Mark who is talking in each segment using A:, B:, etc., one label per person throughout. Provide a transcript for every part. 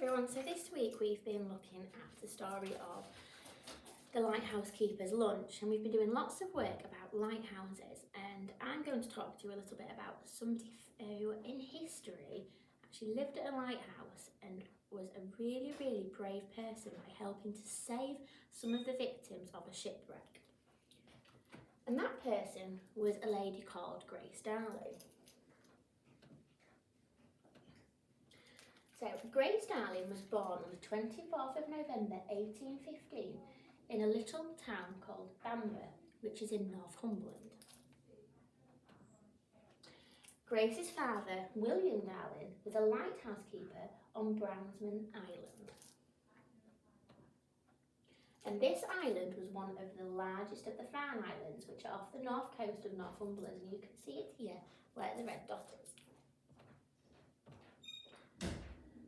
A: everyone, so this week we've been looking at the story of the lighthouse keeper's lunch, and we've been doing lots of work about lighthouses, and I'm going to talk to you a little bit about somebody who in history actually lived at a lighthouse and was a really brave person by helping to save some of the victims of a shipwreck. And that person was a lady called Grace Darling. So, Grace Darling was born on the 24th of November 1815 in a little town called Bamber, which is in Northumberland. Grace's father, William Darling, was a lighthouse keeper on Brownsman Island. And this island was one of the largest of the Farne Islands, which are off the north coast of Northumberland, and you can see it here where the red dot is.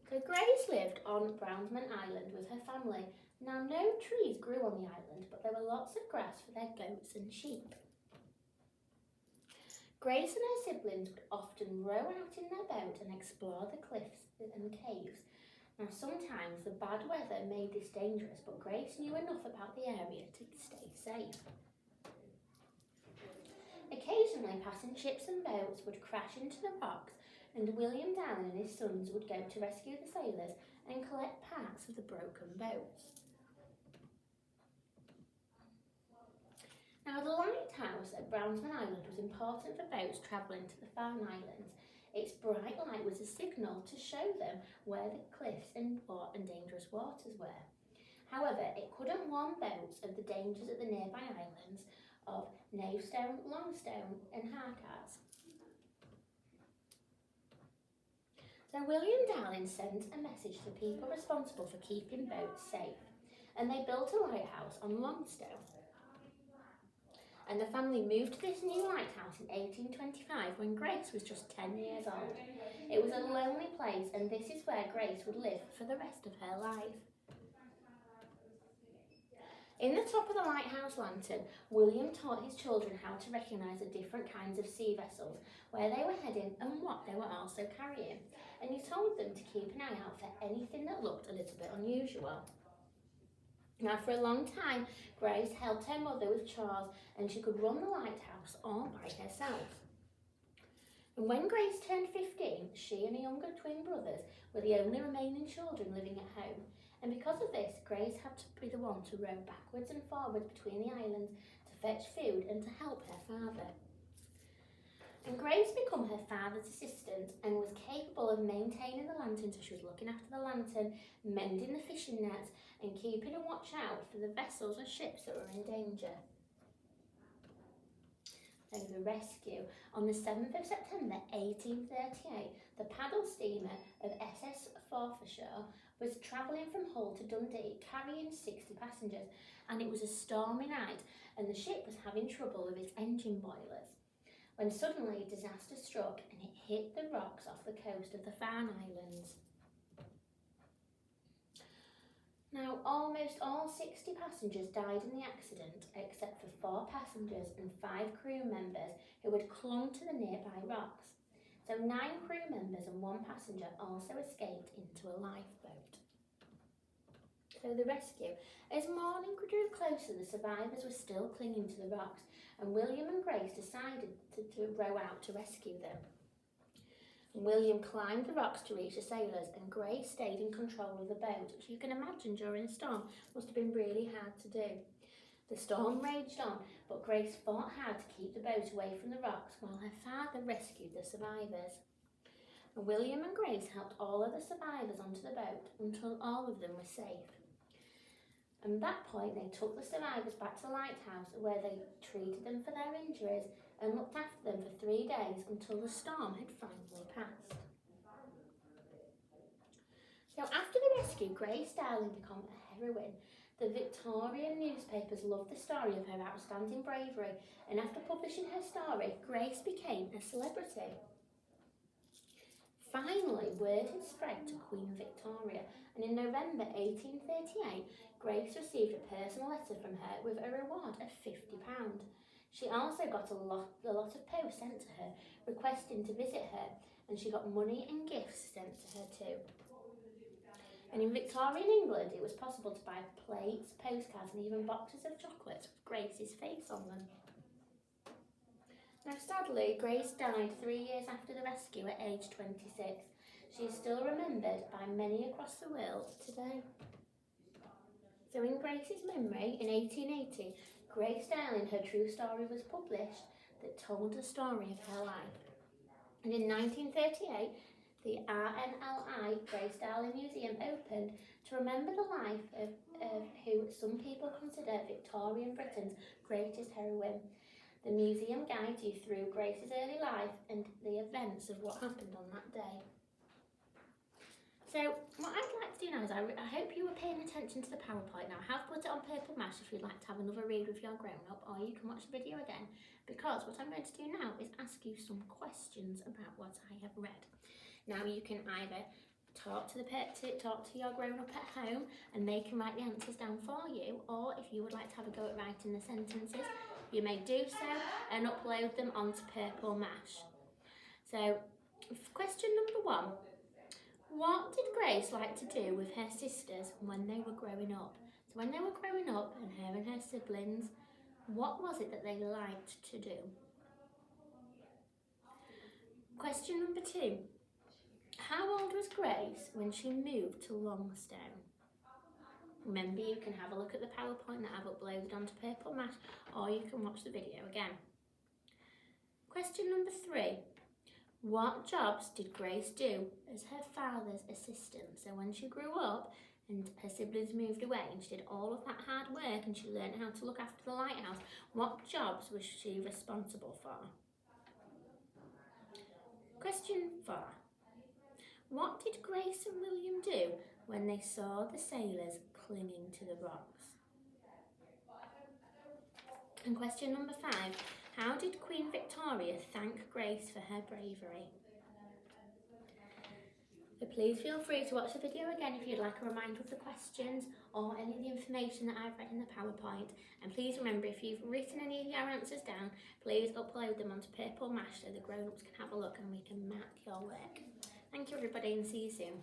A: So Grace lived on Brownsman Island with her family. Now, no trees grew on the island, but there were lots of grass for their goats and sheep. Grace and her siblings would often row out in their boat and explore the cliffs and caves. Now, sometimes the bad weather made this dangerous, but Grace knew enough about the area to stay safe. Occasionally, passing ships and boats would crash into the rocks, and William Darling and his sons would go to rescue the sailors and collect parts of the broken boats. Now, the lighthouse at Brownsman Island was important for boats travelling to the Farne Islands. Its bright light was a signal to show them where the cliffs and dangerous waters were. However, it couldn't warn boats of the dangers at the nearby islands of Navestone, Longstone and Harcars. So William Darling sent a message to the people responsible for keeping boats safe, and they built a lighthouse on Longstone. And the family moved to this new lighthouse in 1825 when Grace was just 10 years old. It was a lonely place, and this is where Grace would live for the rest of her life. In the top of the lighthouse lantern, William taught his children how to recognise the different kinds of sea vessels, where they were heading and what they were also carrying. And he told them to keep an eye out for anything that looked a little bit unusual. Now, for a long time, Grace helped her mother with chores, and she could run the lighthouse all by herself. And when Grace turned 15, she and her younger twin brothers were the only remaining children living at home. And because of this, Grace had to be the one to row backwards and forwards between the islands to fetch food and to help her father. And Grace became her father's assistant and was capable of maintaining the lantern, so she was looking after the lantern, mending the fishing nets, and keeping a watch out for the vessels and ships that were in danger. So the rescue. On the 7th of September 1838, the paddle steamer of SS Forfarshire was travelling from Hull to Dundee carrying 60 passengers, and it was a stormy night and the ship was having trouble with its engine boilers, when suddenly disaster struck and it hit the rocks off the coast of the Farne Islands. Now, almost all 60 passengers died in the accident, except for 4 passengers and 5 crew members who had clung to the nearby rocks. So 9 crew members and 1 passenger also escaped into a lifeboat. So the rescue. As morning drew closer, the survivors were still clinging to the rocks, and William and Grace decided to row out to rescue them. William climbed the rocks to reach the sailors, and Grace stayed in control of the boat, which you can imagine during a storm must have been really hard to do. The storm raged on, but Grace fought hard to keep the boat away from the rocks while her father rescued the survivors. And William and Grace helped all of the survivors onto the boat until all of them were safe. And at that point, they took the survivors back to the lighthouse, where they treated them for their injuries and looked after them for 3 days until the storm had finally passed. So after the rescue, Grace Darling became a heroine. The Victorian newspapers loved the story of her outstanding bravery, and after publishing her story, Grace became a celebrity. Finally, word had spread to Queen Victoria, and in November 1838, Grace received a personal letter from her with a reward of £50. She also got a lot of post sent to her, requesting to visit her, and she got money and gifts sent to her too. And in Victorian England, it was possible to buy plates, postcards, and even boxes of chocolates with Grace's face on them. Now, sadly, Grace died 3 years after the rescue at age 26. She is still remembered by many across the world today. So in Grace's memory, in 1880, Grace Darling, her true story was published that told the story of her life. And in 1938, the RNLI Grace Darling Museum opened to remember the life of who some people consider Victorian Britain's greatest heroine. The museum guides you through Grace's early life and the events of what happened on that day. So what I'd like to do now is I hope you were paying attention to the PowerPoint now. I have put it on Purple Mash if you'd like to have another read with your grown-up, or you can watch the video again, because what I'm going to do now is ask you some questions about what I have read. Now you can either talk to your grown-up at home and they can write the answers down for you, or if you would like to have a go at writing the sentences, you may do so and upload them onto Purple Mash. So question number 1. What did Grace like to do with her sisters when they were growing up? So when they were growing up, and her siblings, what was it that they liked to do? Question number 2. How old was Grace when she moved to Longstone? Remember, you can have a look at the PowerPoint that I've uploaded onto Purple Mash, or you can watch the video again. Question number 3. What jobs did Grace do as her father's assistant? So when she grew up and her siblings moved away and she did all of that hard work and she learned how to look after the lighthouse, what jobs was she responsible for? Question 4. What did Grace and William do when they saw the sailors clinging to the rocks? And question number 5. How did Queen Victoria thank Grace for her bravery? So please feel free to watch the video again if you'd like a reminder of the questions or any of the information that I've read in the PowerPoint. And please remember, if you've written any of your answers down, please upload them onto Purple Mash so the grown-ups can have a look and we can mark your work. Thank you everybody, and see you soon.